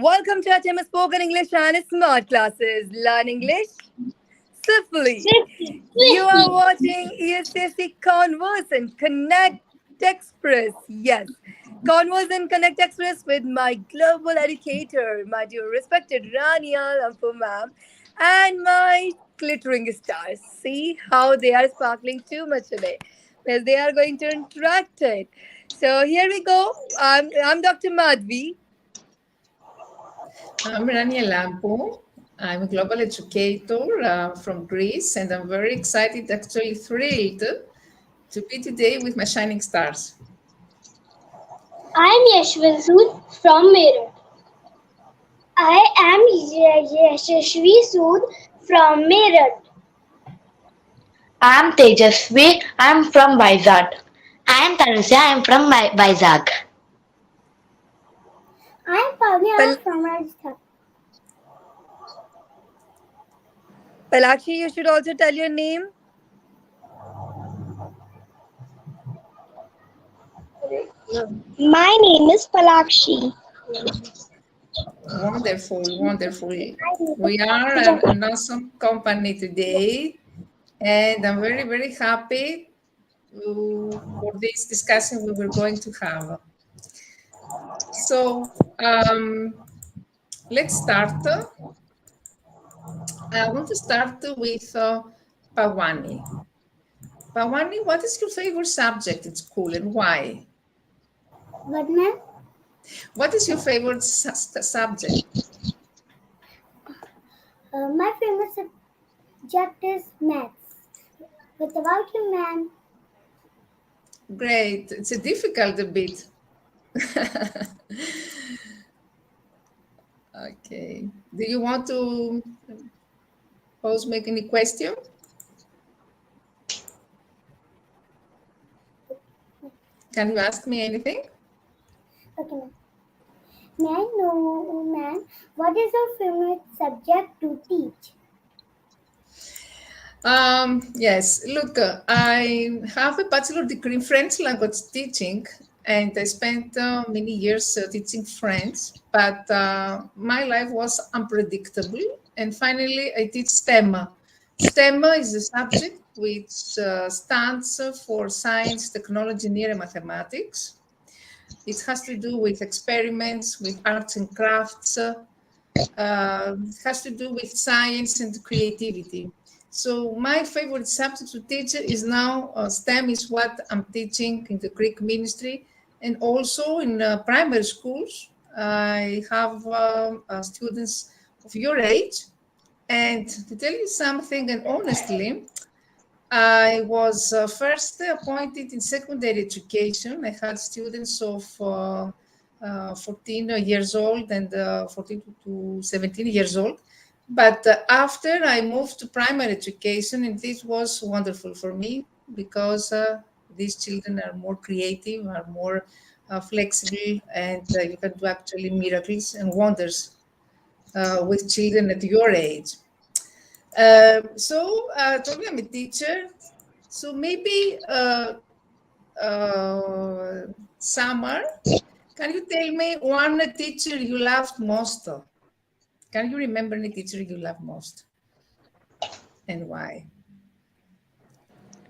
Welcome to our team of spoken English and smart classes. Learn English swiftly. You are Swiftly. watching ESSC Converse and Connect Express. Yes, Converse and Connect Express with my global educator, my dear respected Rania Lampu ma'am, and my glittering stars. See how they are sparkling too much today. Yes, they are going to interact it. So here we go. I'm Dr. Madhvi. I'm Rania Lampu. I'm a global educator from Greece, and I'm very excited, actually thrilled, to be today with my shining stars. I'm Yashwin Sood from Meerut. I am Yashashvi Sood from Meerut. I'm Tejasvi. I'm from Vizag. I'm Tanusya. I'm from Vizag. I'm Pavya Pal- from Rajasthan. Palakshi, you should also tell your name. My name is Palakshi. Wonderful, wonderful. We are an awesome company today, and I'm very, very happy for this discussion we were going to have. So, let's start. I want to start with Pawani. Pawani, what is your favorite subject at school and why? What ma'am? What is your favorite subject? My favorite subject is maths. What about you, ma'am? Great. It's a difficult a bit. Okay. Do you want to pose make any question? Can you ask me anything? Okay, ma'am. May I know, ma'am, what is your favorite subject to teach? Yes, look, I have a bachelor degree in French language teaching, and I spent many years teaching French, but my life was unpredictable. And finally, I teach STEM. STEM is a subject which stands for science, technology, engineering, and mathematics. It has to do with experiments, with arts and crafts. It has to do with science and creativity. So my favorite subject to teach is now STEM is what I'm teaching in the Greek ministry, and also in primary schools. I have students of your age, and to tell you something, and honestly, I was first appointed in secondary education. I had students of 14 years old and 14 to 17 years old. But after I moved to primary education, and this was wonderful for me because these children are more creative, are more flexible, and you can do actually miracles and wonders with children at your age. Told I'm a teacher. So maybe Summer, can you tell me one teacher you loved most? Can you remember any teacher you love most and why?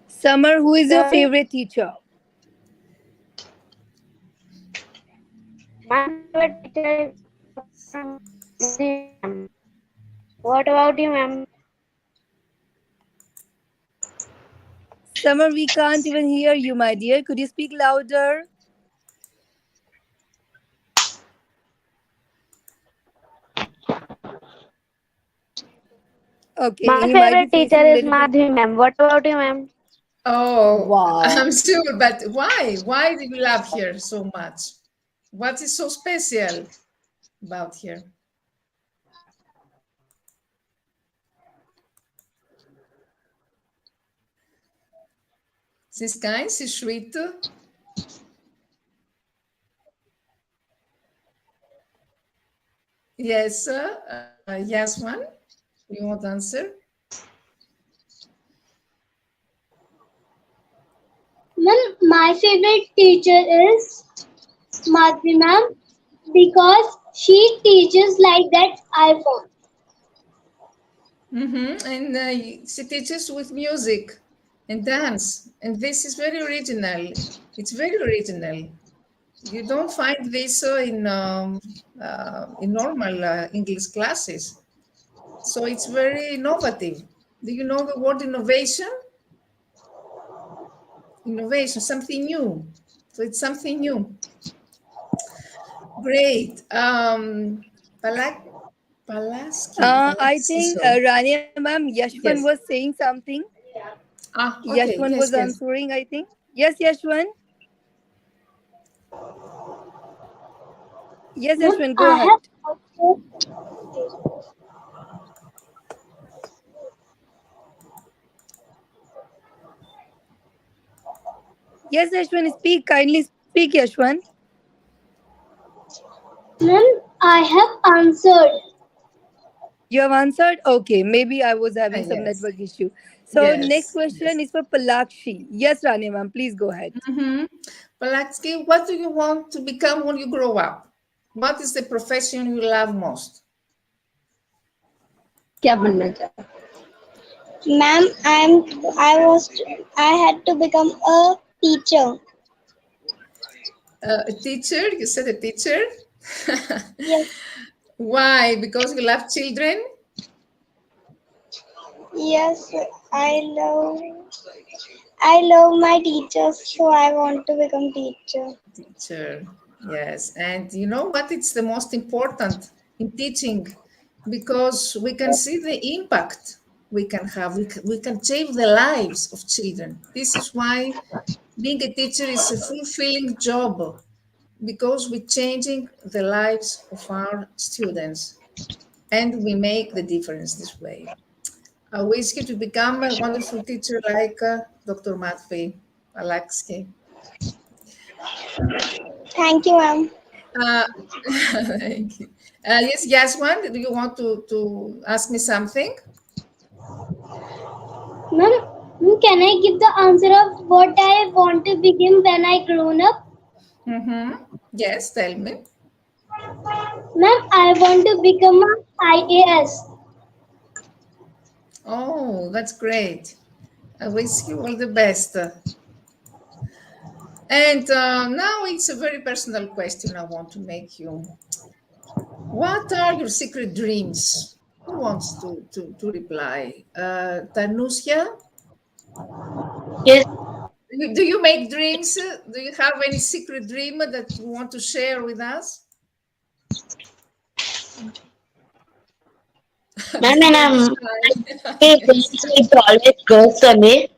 Summer, who is your Sir, favorite teacher? my favorite teacher is Madhvi ma'am. What about you, ma'am? Summer, we can't even hear you, my dear. Could you speak louder? Okay, My he might be favorite teacher facing a is little bit. Madhvi ma'am. What about you, ma'am? Oh, Wow. I'm sure, but why? Why do you love her so much? What is so special about her? She's kind, she's sweet. Yes, yes, one. You want to answer? Ma'am, my favorite teacher is Madhvi ma'am because She teaches like that iPhone. And she teaches with music and dance, and this is very original. It's very original. You don't find this in normal English classes. So it's very innovative. Do you know the word innovation? Innovation, something new. So it's something new. Great. Palaski, I Palaski, think so Rania ma'am, Yashwan was yes. saying something. Okay, Yashwan was yes, yes. answering, I think. Yes, Yashwan. Yes, Ma'am, Yashwan, go I ahead. have also, Yes, Yashwan, speak. Kindly speak, Yashwan. ma'am, I have answered. You have answered? Okay, maybe I was having some Yes, network issue. So, next yes, question yes. is for Palakshi. Yes, Rania ma'am, please go ahead. Mm-hmm. Palaski, what do you want to become when you grow up? What is the profession you love most? क्या बनना चाहते Ma'am, I had to become a teacher. A teacher? You said a teacher? Yes, Why? Because you love children? yes, I love I love my teachers, so I want to become teacher. Teacher, yes. And you know what? It's the most important in teaching because we can see the impact we can have. We can change the lives of children. This is why being a teacher is a fulfilling job because we're changing the lives of our students and we make the difference this way. I wish you to become a wonderful teacher like Dr. Matvey Alaksky. Thank you, ma'am. Uh, Thank you. Yes, Yaswan, do you want to ask me something? Ma'am, can I give the answer of what I want to become when I grown up? Mm-hmm. Yes, tell me. Ma'am, I want to become a IAS. Oh, that's great. I wish you all the best. And now it's a very personal question I want to make you. What are your secret dreams? Who wants to reply? Tanusia, Yes, do you make dreams? Do you have any secret dream that you want to share with us? ma'am, and Don't be I'm shy. Yes, it always goes for me.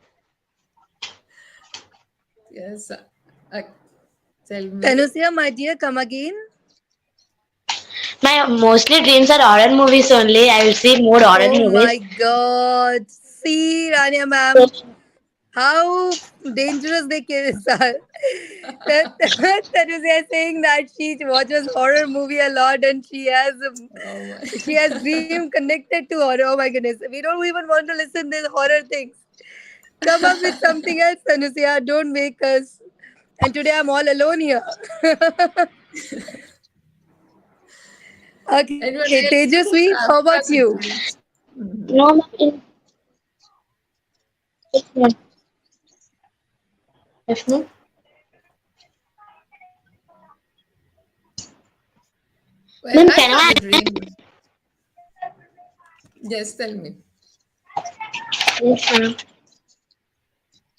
yes. Uh, Tell me. Tanusia, my dear, come again. My mostly dreams are horror movies only. I will see more horror Oh my movies. God. See, Rania ma'am, how dangerous the kids are. Tanusia is saying that she watches horror movie a lot and Oh my. she has dream connected to horror. Oh my goodness. We don't even want to listen to horror things. Come up with something else, Tanusia. Don't make us. And today I'm all alone here. Okay, And you are really Tejasvi, how about you? pleasant dreams. Mhm. No, ma'am, yes, ma'am. Yes, ma'am. Well, Ma'am, I can have I? a dream. Yes, tell me. Yes, ma'am.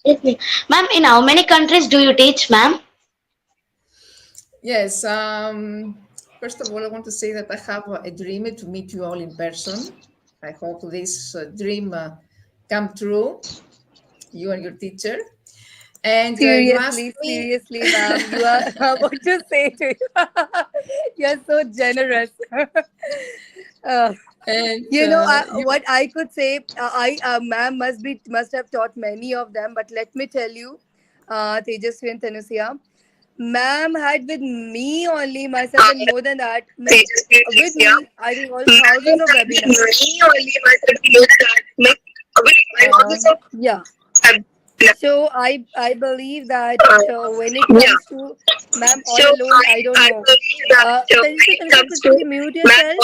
Yes, ma'am. Ma'am, in how many countries do you teach, ma'am? Yes. First of all, I want to say that I have a dream to meet you all in person. I hope this dream come true, you and your teacher. And you asked Seriously, me, seriously, ma'am. You are what to say to you. You are so generous. uh, and you, what I could say. I ma'am must have taught many of them. But let me tell you, Tejasvi and Tanusia, ma'am had with me only myself and more than that, with me I think all thousands of webinars. Yeah. So I believe that when it comes to ma'am all alone, I don't know. Can you mute yourself?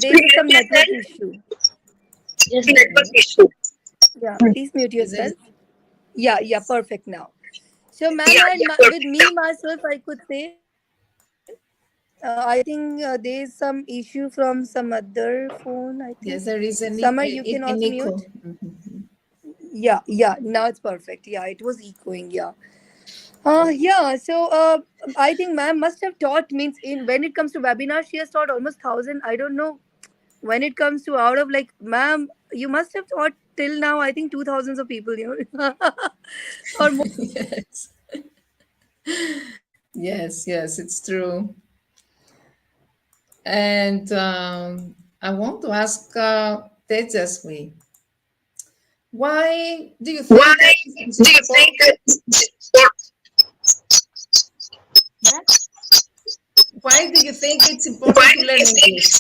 There is some network issue. Just a Okay. minute. Yeah, please mute Is there? yourself. Yeah, yeah, perfect now. So, ma'am, with me myself, I could say, I think there is some issue from some other phone. I think Yes, there is Summer, you can also an mute. echo. Mhm. Yeah, yeah. Now it's perfect. Yeah, it was echoing. Yeah. Yeah. So, I think ma'am must have taught means in when it comes to webinar, she has taught almost 1,000. I don't know when it comes to out of like ma'am, you must have taught till now. I think 2,000s of people. Or more. Yes, yes, it's true. And I want to ask Tejaswi, why do you think it's important? Yeah. Why do you think it's important to learn English?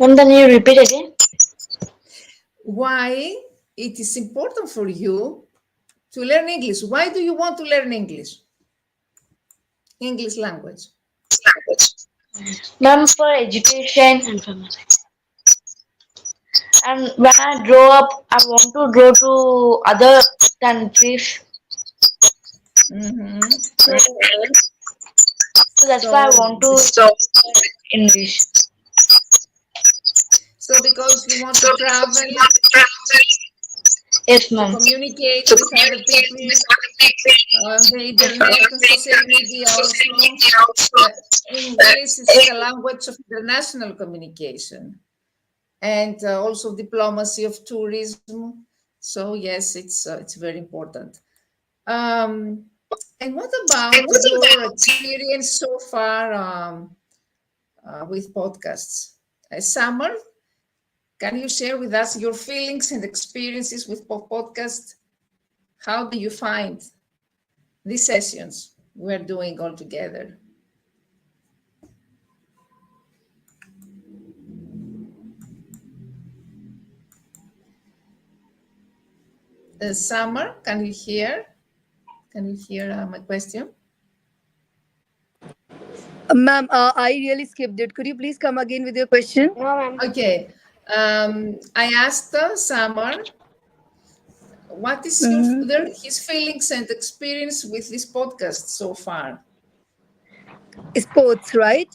And then you repeat again. Why it is important for you to learn English? Why do you want to learn English language? Ma'am, for education and for my life. And when I grow up, I want to go to other countries. Mm-hmm. So, so that's why I So, want to learn English. so because you want to travel, Yes, to ma'am. communicate with other people on the internet and social media also. Uh, English is the language of international communication and also diplomacy of tourism. So yes, it's very important. Um, and what about your experience so far with podcasts? Summer, can you share with us your feelings and experiences with podcasts? How do you find these sessions we're doing all together? Summer, can you hear? Can you hear my question? Ma'am, I really skipped it. Could you please come again with your question? No, ma'am. Okay. I asked Summer, what is Mm-hmm. his feelings and experience with this podcast so far? Sports, right?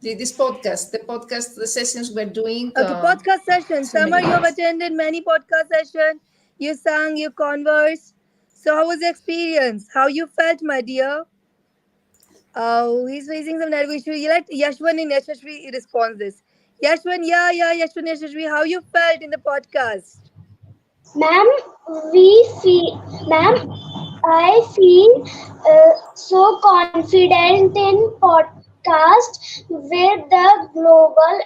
The podcast, the sessions we're doing Okay, podcast session. so Summer, many you have years. attended many podcast sessions. You sang, you conversed. So, how was the experience? How you felt, my dear? Oh, he's facing some network issue. You let Yashwan and Yashashvi respond this. Yashwan, yeah, Yashwan, Yashashvi, how you felt in the podcast? Ma'am, ma'am, I feel so confident in podcast with the global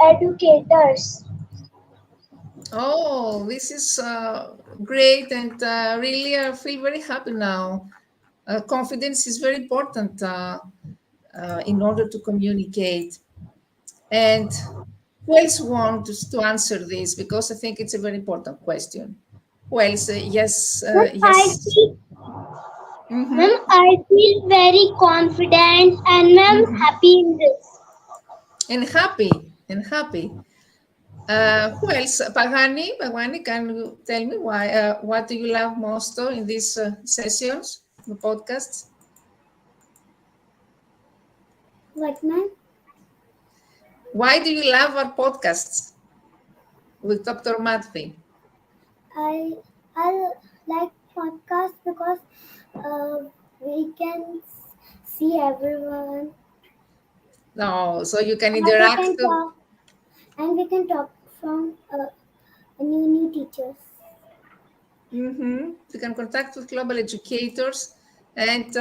educators. Oh, this is great, and really, I feel very happy now. Confidence is very important in order to communicate. And who else wants to answer this? Because I think it's a very important question. Who else? Yes, Ma'am, yes. Mm-hmm. I feel very confident and ma'am Mm-hmm. happy in this. And happy. Who else? Pagani, can you tell me why? What do you love most in these sessions, the podcasts? What, ma'am? Why do you love our podcasts with Dr. Matfi? I I like podcast because we can see everyone No, so you can and we interact. can talk from new teachers. Mm-hmm. You can contact with global educators, and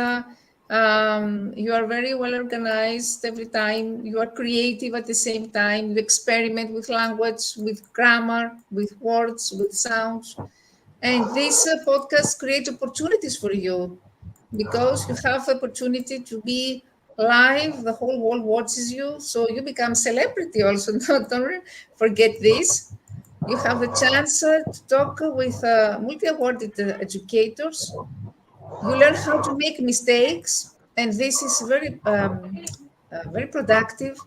you are very well organized every time. You are creative at the same time. You experiment with language, with grammar, with words, with sounds. And this podcast create opportunities for you because you have opportunity to be live, the whole world watches you, so you become celebrity also. Don't forget this. You have the chance to talk with multi-awarded educators. You learn how to make mistakes, and this is very productive.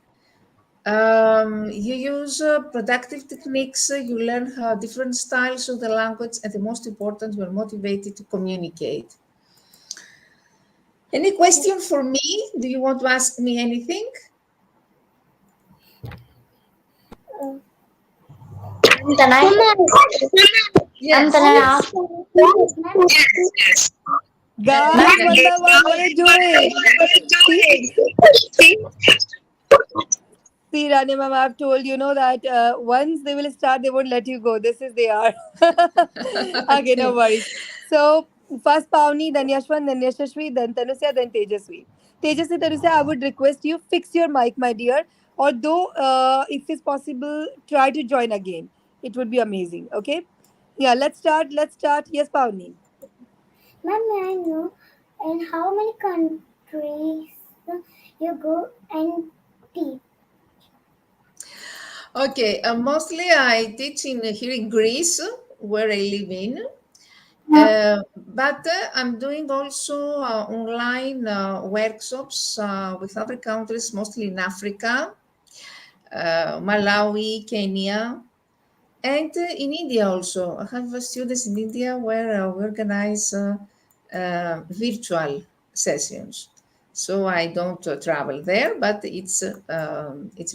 You use productive techniques. You learn how different styles of the language, and the most important, you are motivated to communicate. Any question for me? Do you want to ask me anything? Uh, Can I? Ma'am, can Yes, I yes. ask? Guys, Ma'am, one by one, what are you doing? See, see, Rani ma'am, I've told you know that once they will start, they won't let you go. This is they are. Okay, no Okay. worries. So first Pavni, then Yashwan, then Yashashvi, then Tanusya, then Tejasvi. Tejasvi, Tanusya, I would request you fix your mic, my dear. Although, if it's possible, try to join again. It would be amazing. Okay. Yeah, let's start. Let's start. Yes, Pavni. Ma'am, may I know in how many countries you go and teach? Okay. Mostly I teach here in Greece, where I live in. But I'm doing also online workshops with other countries, mostly in Africa, Malawi, Kenya, and in India also. I have students in India where we organize virtual sessions. So I don't travel there, but it's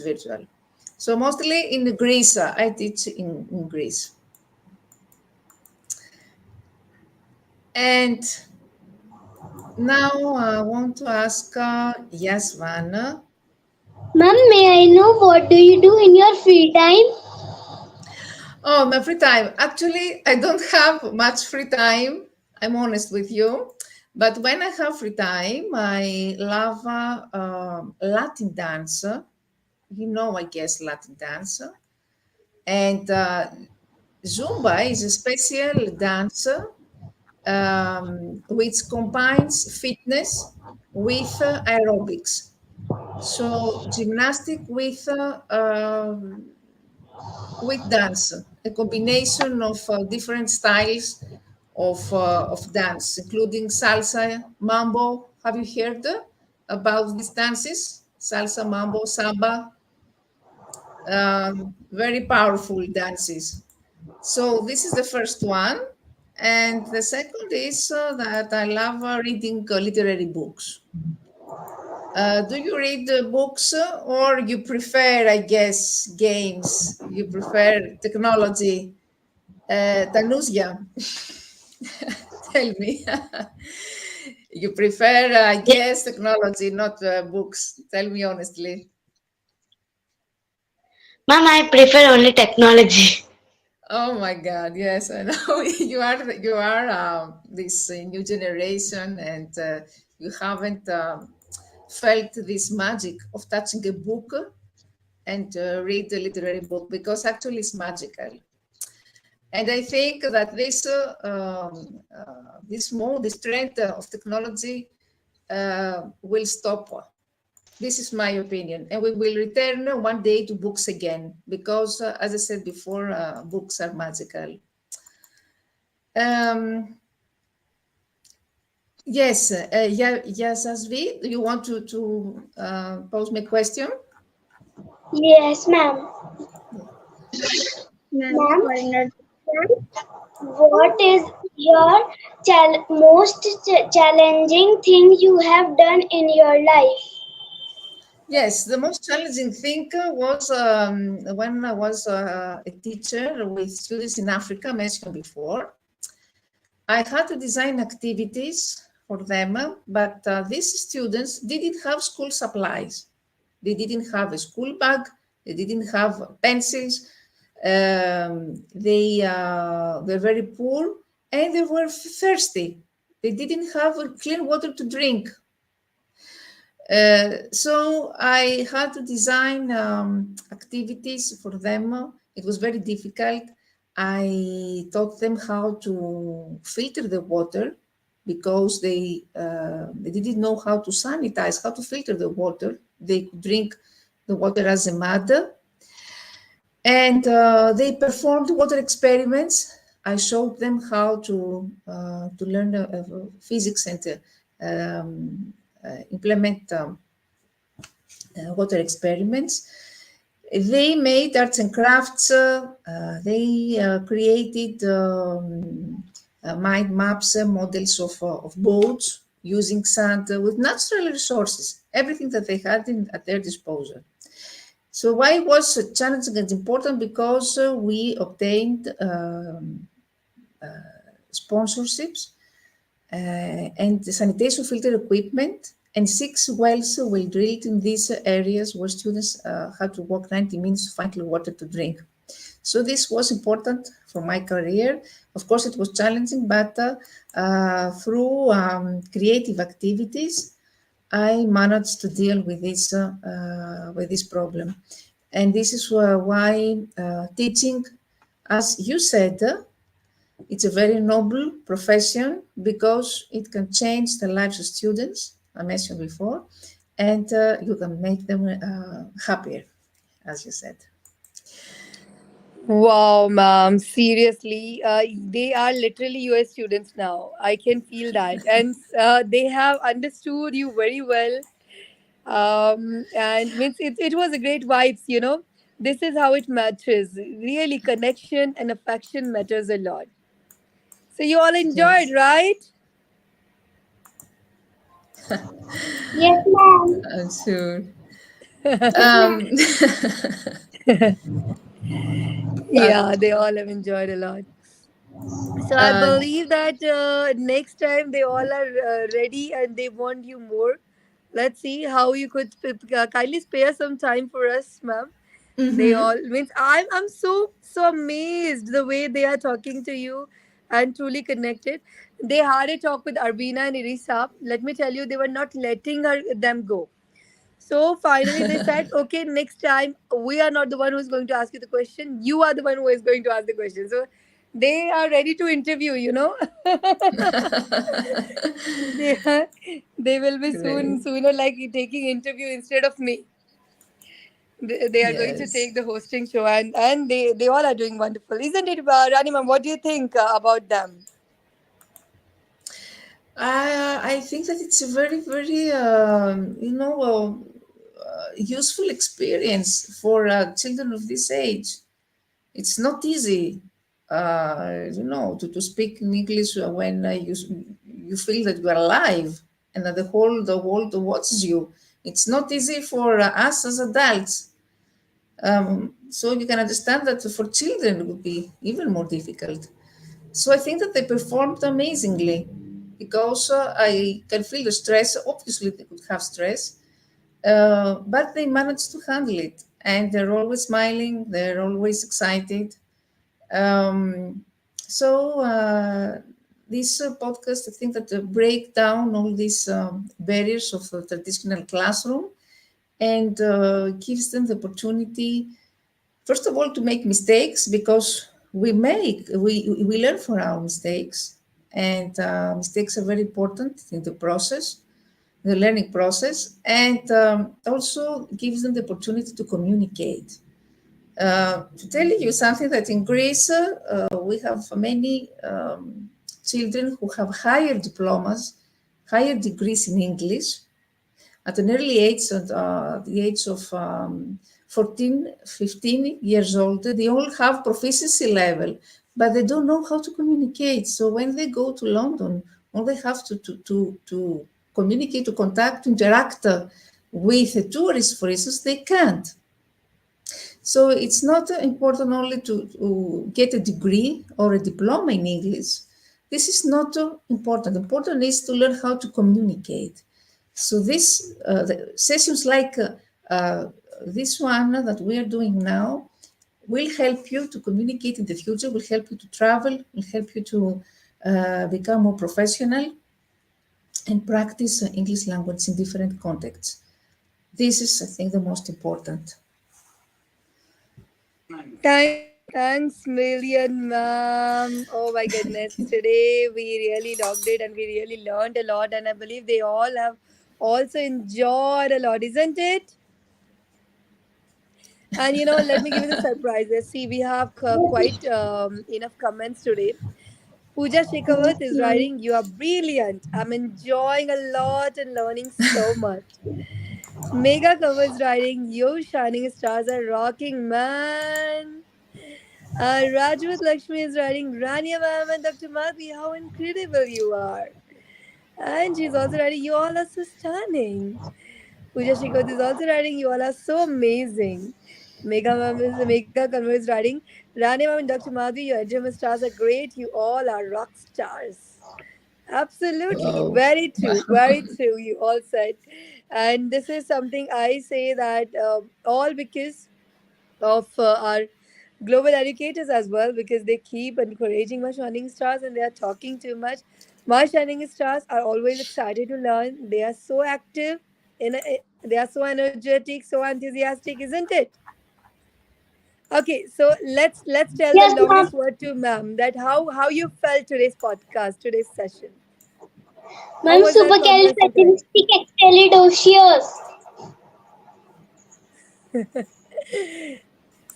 virtual. So mostly in Greece, I teach in Greece. And now I want to ask Yasvana. Ma'am, may I know what do you do in your free time? Oh, my free time. Actually, I don't have much free time. I'm honest with you. But when I have free time, I love Latin dance. You know, I guess Latin dance. And Zumba is a special dance which combines fitness with aerobics. So gymnastic with dance, a combination of different styles of dance, including salsa, mambo. Have you heard about these dances? Salsa, mambo, samba, very powerful dances. So this is the first one. And the second is that I love reading literary books. Do you read books or you prefer, I guess, games? You prefer technology? Tanusya, tell me. You prefer, I guess, technology, not books. Tell me honestly. Ma'am, I prefer only technology. Oh my God, yes, I know you are this new generation, and you haven't felt this magic of touching a book and read a literary book because actually it's magical. And I think that this trend of technology will stop. This is my opinion, and we will return one day to books again because, as I said before, books are magical. Um, yes, yeah, yes, Asvi, do you want to pose me a question? Yes, ma'am. Ma'am, Ma'am, for another what is your most challenging thing you have done in your life? Yes, the most challenging thing was when I was a teacher with students in Africa, mentioned before. I had to design activities for them, but these students didn't have school supplies. They didn't have a school bag. They didn't have pencils. They were very poor and they were thirsty. They didn't have clean water to drink. So I had to design activities for them. It was very difficult. I taught them how to filter the water because they didn't know how to sanitize, how to filter the water. They could drink the water as a mud, and they performed water experiments. I showed them how to learn physics and implement water experiments. They made arts and crafts. They created mind maps, models of boats using sand with natural resources, everything that they had at their disposal. So why it was challenging and important? Because we obtained sponsorships and sanitation filter equipment, and 6 wells were drilled in these areas where students had to walk 90 minutes to find clean water to drink. So this was important for my career. Of course, it was challenging, but through creative activities, I managed to deal with this problem. And this is why teaching, as you said, it's a very noble profession because it can change the lives of students, I mentioned before, and you can make them happier, as you said. Wow, ma'am. Seriously, they are literally US students now. I can feel that. And they have understood you very well. And means it was a great vibes. This is how it matches. Really, connection and affection matters a lot. So you all enjoyed, Yes, right? Yes, ma'am. I'm sure. Yes, ma'am. Um, Yeah, but they all have enjoyed a lot. So I uh, believe that next time they all are ready and they want you more. Let's see how you could kindly spare some time for us, ma'am. They mhm. all means I'm so amazed the way they are talking to you and truly connected. They had a talk with Arbina and Irisa. Let me tell you, they were not letting them go. So finally, they said, "Okay, next time we are not the one who's going to ask you the question. You are the one who is going to ask the question." So they are ready to interview. They will be Great. sooner like taking interview instead of me. They are going to take Yes. the hosting show, and they all are doing wonderful, isn't it, Rani ma'am? What do you think about them? I think that it's a very, very, useful experience for children of this age. It's not easy, to speak in English when you feel that you are alive and that the world watches you. It's not easy for us as adults. So you can understand that for children it would be even more difficult. So I think that they performed amazingly because I can feel the stress. Obviously, they could have stress, but they managed to handle it. And they're always smiling, they're always excited. So, this podcast, I think that break down all these barriers of the traditional classroom and gives them the opportunity, first of all, to make mistakes because we learn from our mistakes, and mistakes are very important in the process, the learning process, and also gives them the opportunity to communicate. To tell you something, that in Greece we have many children who have higher diplomas, higher degrees in English at an early age, at the age of 14, 15 years old. They all have proficiency level, but they don't know how to communicate. So when they go to London, all they have to communicate, to contact, to interact with a tourist, for instance, they can't. So it's not important only to get a degree or a diploma in English. This is not important. Important is to learn how to communicate. So the sessions like this one that we are doing now will help you to communicate in the future, will help you to travel, will help you to become more professional and practice English language in different contexts. This is, I think, the most important. Thank you, Thanks, million, ma'am. Oh my goodness. Today we really logged it and we really learned a lot. And I believe they all have also enjoyed a lot, isn't it? And let me give you the surprises. See, we have quite enough comments today. Pooja Shekhawat Yes, is ma'am. writing, "You are brilliant. I'm enjoying a lot and learning so much." Mega Cover is writing, "Yo, shining stars are rocking, man." Rajwat Lakshmi is writing, "Rania ma'am and Dr. Madhvi, how incredible you are." And she's also writing, "You all are so stunning." Pooja Shekhawat is also writing, "You all are so amazing." Mega Conver is writing, "Rania ma'am and Dr. Madhvi, your HMS stars are great. You all are rock stars." Absolutely. Oh, Very wow. true. Very true. You all said. And this is something I say that all because of our global educators as well, because they keep encouraging my shining stars and they are talking too much. My shining stars are always excited to learn. They are so active, they are so energetic, so enthusiastic, isn't it? Okay, so let's tell the Yes, ma'am. longest word to ma'am that how you felt today's podcast, today's session. How Ma'am, was our conversation today? supercalifragilisticexpialidocious.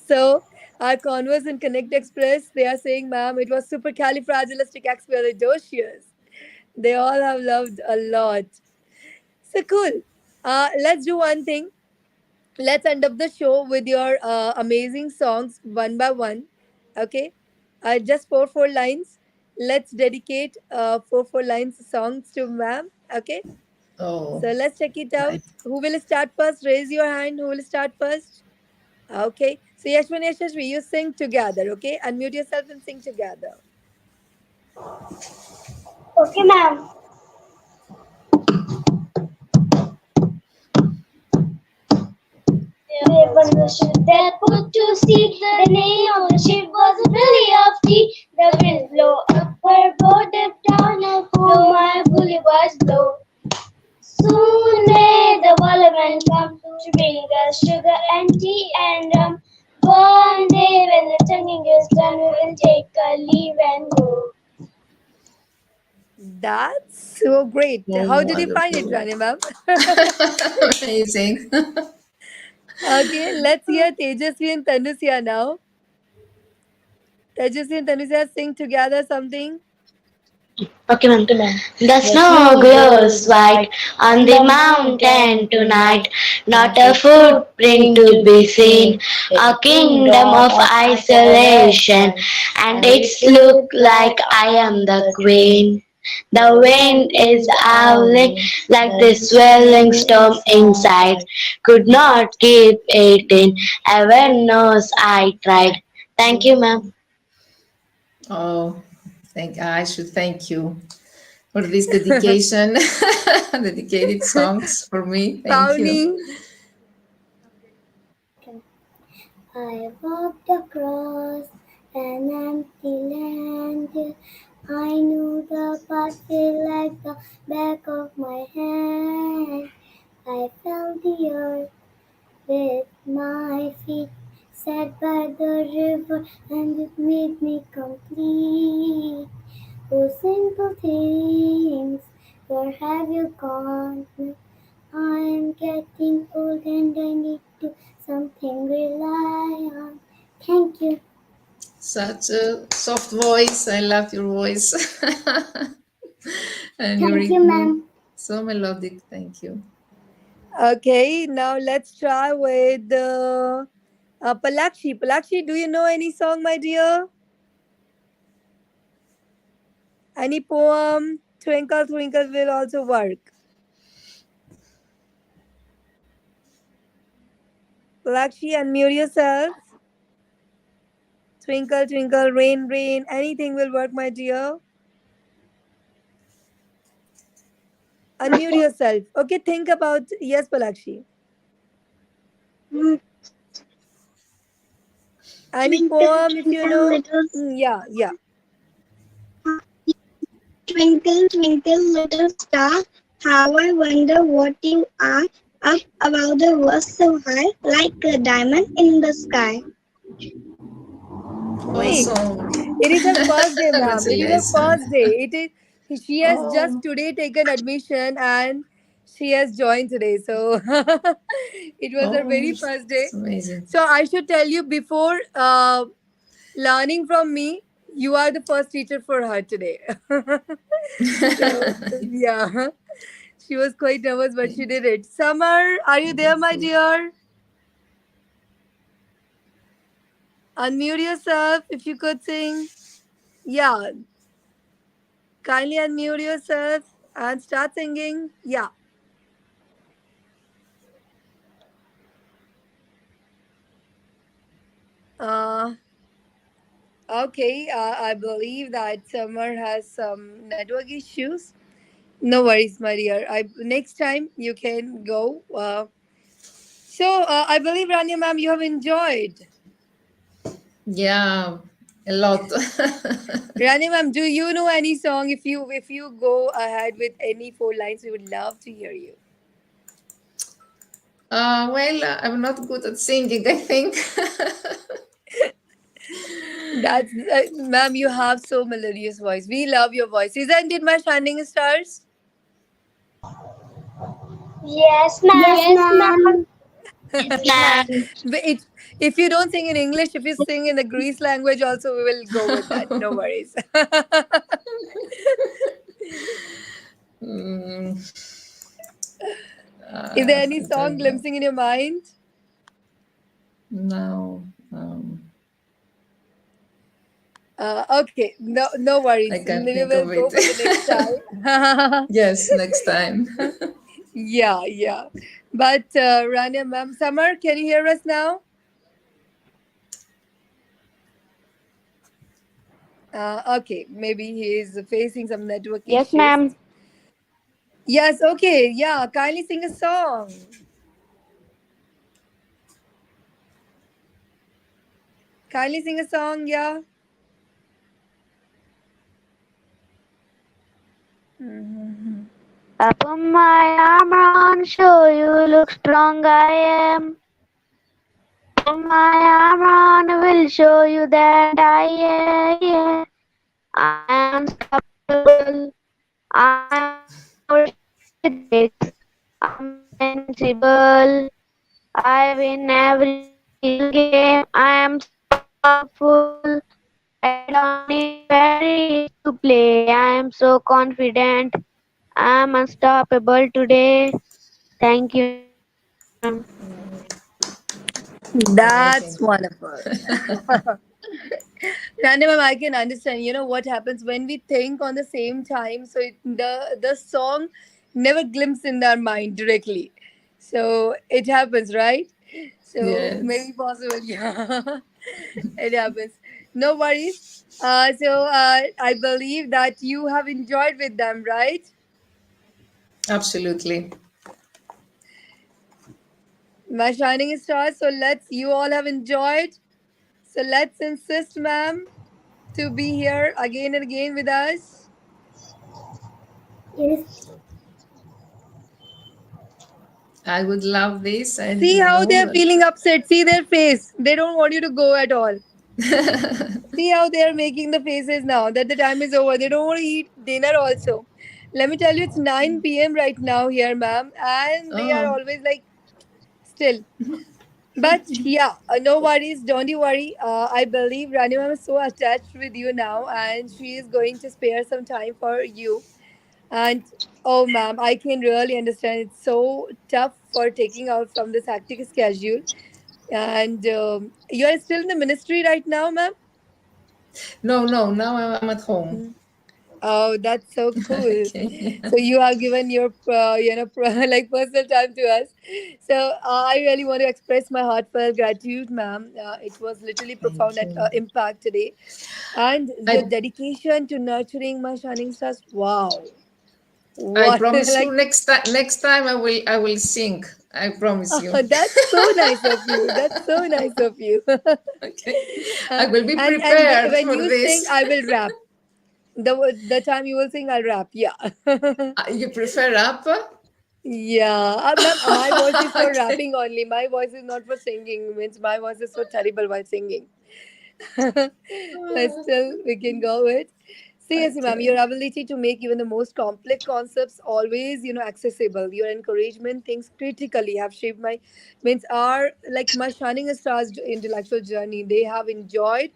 So our Converse and Connect Express, they are saying, "Ma'am, it was supercalifragilisticexpialidocious." They all have loved a lot. So cool. Let's do one thing. Let's end up the show with your amazing songs one by one. Okay. Just four lines. Let's dedicate four lines songs to ma'am. Okay. Oh, So let's check it out. right. Who will start first? Raise your hand. Who will start first? Okay. So Yashwan Yashashvi, you sing together. Okay. Unmute yourself and sing together. Okay, ma'am. There was a ship that put to sea. The name of the ship was a Billy of Tea. The wind blow up her boat down and blow my bully was blow. Soon may the waterman come to bring us sugar and tea and rum. One day when the tonguing is done, we will take a leave and go. That's so great. Oh, How did you find it, wonderful. Rani ma'am? Amazing. Okay, let's hear Tejasvi and Tanusya now. Tejasvi and Tanusya sing together something. Okay, ma'am. The snow glows white on the mountain tonight. Not a footprint to be seen. A kingdom of isolation, and it's look like I am the queen. The wind is howling like the swelling storm inside. Could not keep it in. Heaven knows I tried. Thank you, ma'am. Oh, I should thank you for this dedication, dedicated songs for me. Thank you. Pawnee. I walked across an empty land. I knew the pathway like the back of my hand. I felt the earth with my feet, sat by the river, and it made me complete. Oh, simple things, where have you gone? I am getting old and I need to something rely on. Thank you. Such a soft voice. I love your voice. And your Thank you, rhythm. ma'am. So melodic. Thank you. Okay, now let's try with Palakshi. Palakshi, do you know any song, my dear? Any poem? Twinkle, twinkle will also work. Palakshi, unmute yourself. Twinkle, twinkle, rain, rain. Anything will work, my dear. Unmute yourself. Okay, think about. Yes, Palakshi. Any Twinkle, poem if you twinkle, know? little Yeah, yeah. twinkle, twinkle, little star. How I wonder what you are. Up above the world so high, like a diamond in the sky. Wait, Awesome. it is her first day, ma'am. It is her Congratulations. first day. It is. She has just Oh, today taken admission and she has joined today. So it was her oh, very first day. it's amazing. So I should tell you before learning from me, you are the first teacher for her today. So yeah, she was quite nervous, but she did it. Summer, are you there, my dear? Unmute yourself if you could sing. Yeah, kindly unmute yourself and start singing. Yeah. Uh, okay. I believe that Summer has some network issues. No worries, my dear. Next time you can go. So I believe Rania ma'am, you have enjoyed. Yeah, a lot. Rania ma'am, do you know any song? If you go ahead with any four lines, we would love to hear you. Well, I'm not good at singing, I think. That's ma'am, you have so melodious voice. We love your voice. Isn't it, my shining stars? Yes, ma'am. Yes, ma'am. Yes, ma'am. But if you don't sing in English, if you sing in the Greece language, also we will go with that. No worries. Mm, Is there any I song don't know. glimpsing in your mind? No, Okay, no I worries. can't We think will of go it. for the next time. Yes, next time. Yeah, yeah. But Rania ma'am, Summer, can you hear us now? Okay, maybe he is facing some network Yes, issues. ma'am. Yes, okay, yeah. Kindly sing a song. Kindly sing a song, yeah. Mhm. Put my armor on, show you look strong I am. Put my armor on, will show you that I am. Yeah. I am unstoppable. I am unapologetic. I'm invincible. I win every single game. I am so powerful. I don't need batteries to play. I am so confident. I am unstoppable today. Thank you, ma'am. That's Amazing. wonderful. Random, I can understand. You know what happens when we think on the same time, so the song never glimpses in our mind directly. So it happens, right? So Yes, maybe possible, yeah. It happens. No worries. I believe that you have enjoyed with them, right? absolutely. My shining stars. So you all have enjoyed. So let's insist, ma'am, to be here again and again with us. Yes, I would love this, and See you how know they're feeling upset. See their face. They don't want you to go at all. that. See how they're making the faces now that the time is over. They don't want to eat dinner also. Let me tell you, it's 9 p.m. right now here, ma'am. And they are Oh, always like, still. But yeah, no worries. Don't you worry. I believe Rani ma'am is so attached with you now. And she is going to spare some time for you. And oh, ma'am, I can really understand. It's so tough for taking out from this hectic schedule. And you are still in the ministry right now, ma'am? no, no, now I'm at home. Mm. Oh, that's so cool. Okay. So you have given your, like personal time to us. So I really want to express my heartfelt gratitude, ma'am. It was literally profound Thank you. impact today, and your I dedication to nurturing my shining stars. Wow, I what promise you like next time I will sing. I promise you. that's so nice of you. That's so nice of you. Okay. I will be And prepared when for you sing, this. I will rap. The time you will sing, I'll rap. Yeah. You prefer rap? Yeah, ma'am, my voice is for Okay. rapping only. My voice is not for singing. Means my voice is so terrible while singing. But still, we can go with. Seriously, ma'am, Okay. your ability to make even the most complex concepts always, accessible. Your encouragement, things critically have shaped my, means are like my shining stars intellectual journey. They have enjoyed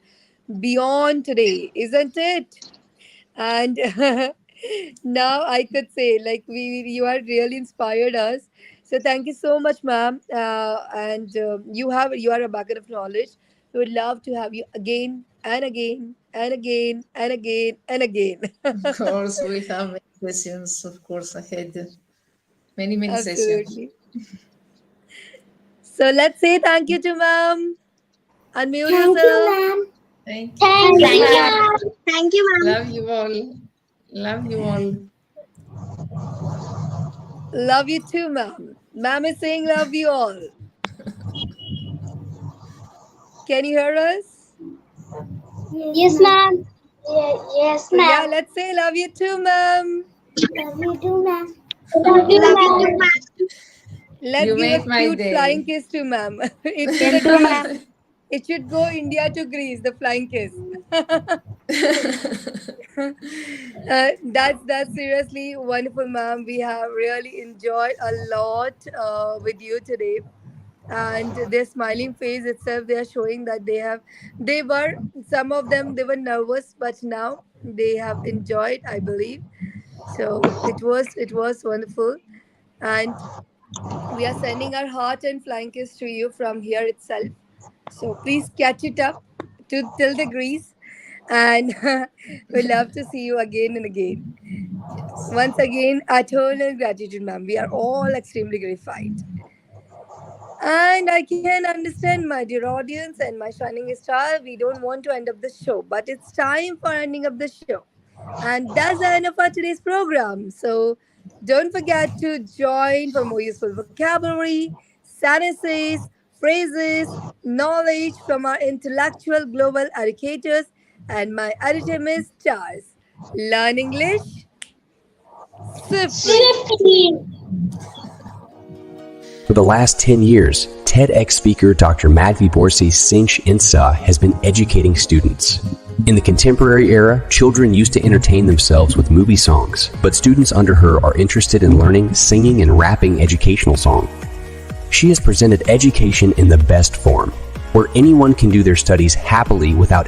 beyond today, isn't it? And now I could say like you are really inspired us. So thank you so much, ma'am. And you are a bucket of knowledge. We would love to have you again and again and again and again and again. Of course, we have many sessions, of course, ahead. Many, many sessions. Absolutely. So let's say thank you to ma'am. Unmute Thank you, yourself. ma'am. Thank you. Thank Thank you, you, ma'am. ma'am. Thank you, ma'am. Love you all. Love you all. Love you too, ma'am. Ma'am is saying love you all. Can you hear us? Yes, Yes, ma'am. ma'am. Yes, So yeah, ma'am. let's say love you too, ma'am. Love you too, ma'am. Love you, Love you ma'am. too, ma'am. Let's You give a make my cute flying day. kiss to ma'am. It should Same a to Greece. ma'am. It should go India to Greece, the flying kiss. That's seriously wonderful, ma'am. We have really enjoyed a lot with you today, and their smiling face itself, they are showing that they were, some of them they were nervous, but now they have enjoyed, I believe. So it was wonderful, and we are sending our heart and flying kiss to you from here itself. So please catch it up to till the Greece, and we love to see you again and again. Yes. Once again, eternal gratitude, ma'am. We are all extremely gratified. And I can understand, my dear audience and my shining star, we don't want to end up the show, but it's time for ending up the show. And that's the end of our today's program. So don't forget to join for more useful vocabulary, sentences, phrases, knowledge from our intellectual global educators and my editor, Miss Stars. Learn English swiftly. Swiftly. For the last 10 years, TEDx speaker Dr. Madhvi Borsi Sinch Insa has been educating students. In the contemporary era, children used to entertain themselves with movie songs, but students under her are interested in learning, singing, and rapping educational songs. She has presented education in the best form, where anyone can do their studies happily without